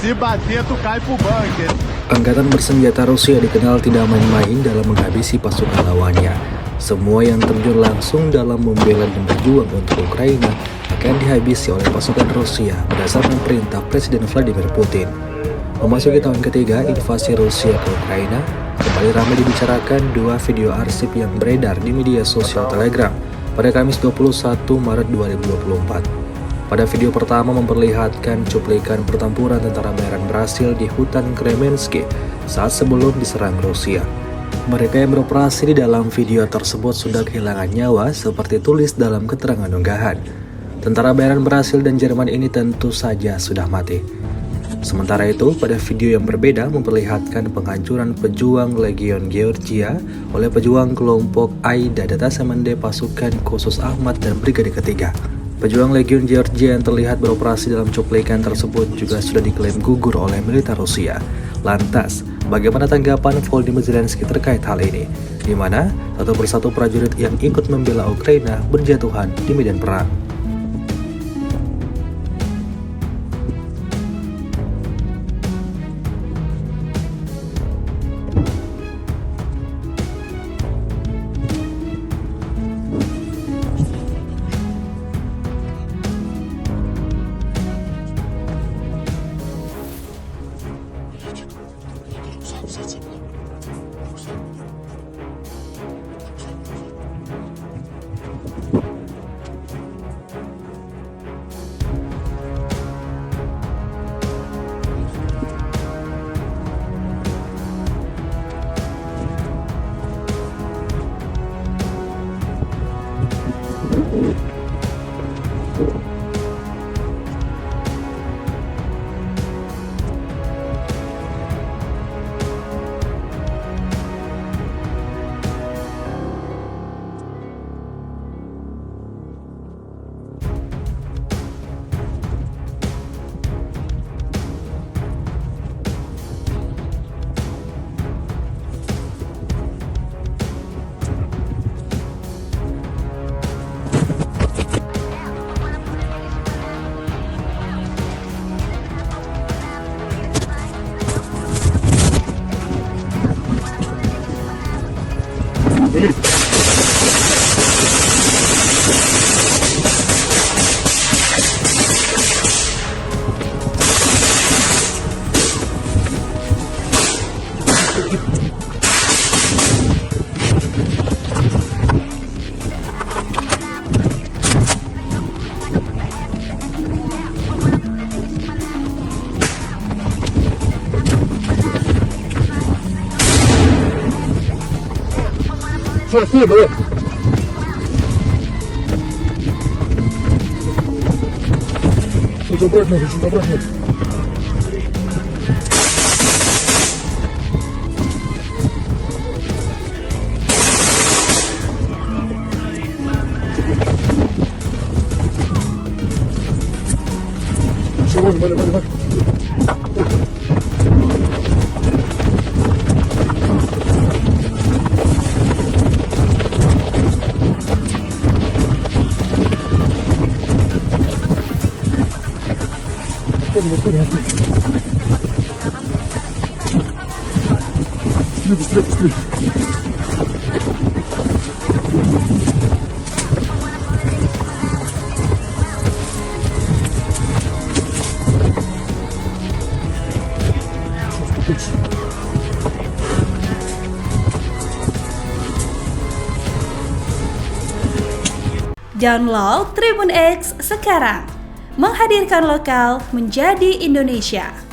Se bater, tu cai pro bunker. Angkatan bersenjata Rusia dikenal tidak main-main dalam menghabisi pasukan lawannya. Semua yang terjun langsung dalam membela dan berjuang untuk Ukraina akan dihabisi oleh pasukan Rusia berdasarkan perintah Presiden Vladimir Putin. Memasuki tahun ketiga invasi Rusia ke Ukraina, kembali ramai dibicarakan dua video arsip yang beredar di media sosial Telegram pada Kamis 21 Maret 2024. Pada video pertama memperlihatkan cuplikan pertempuran tentara bayaran berhasil di hutan Kremenski saat sebelum diserang Rusia. Mereka yang beroperasi di dalam video tersebut sudah kehilangan nyawa seperti tulis dalam keterangan unggahan. Tentara bayaran berhasil dan Jerman ini tentu saja sudah mati. Sementara itu, pada video yang berbeda memperlihatkan penghancuran pejuang Legion Georgia oleh pejuang kelompok Aida Detasemen Pasukan Khusus Ahmad dan Brigade Ketiga. Pejuang Legion Georgia yang terlihat beroperasi dalam cuplikan tersebut juga sudah diklaim gugur oleh militer Rusia. Lantas, bagaimana tanggapan Volodymyr Zelensky terkait hal ini? Di mana satu persatu prajurit yang ikut membela Ukraina berjatuhan di medan perang. Спасибо. Что-то брать надо, что-то брать надо. Все, вали. Быстрее. Download Tribun X sekarang, menghadirkan lokal menjadi Indonesia.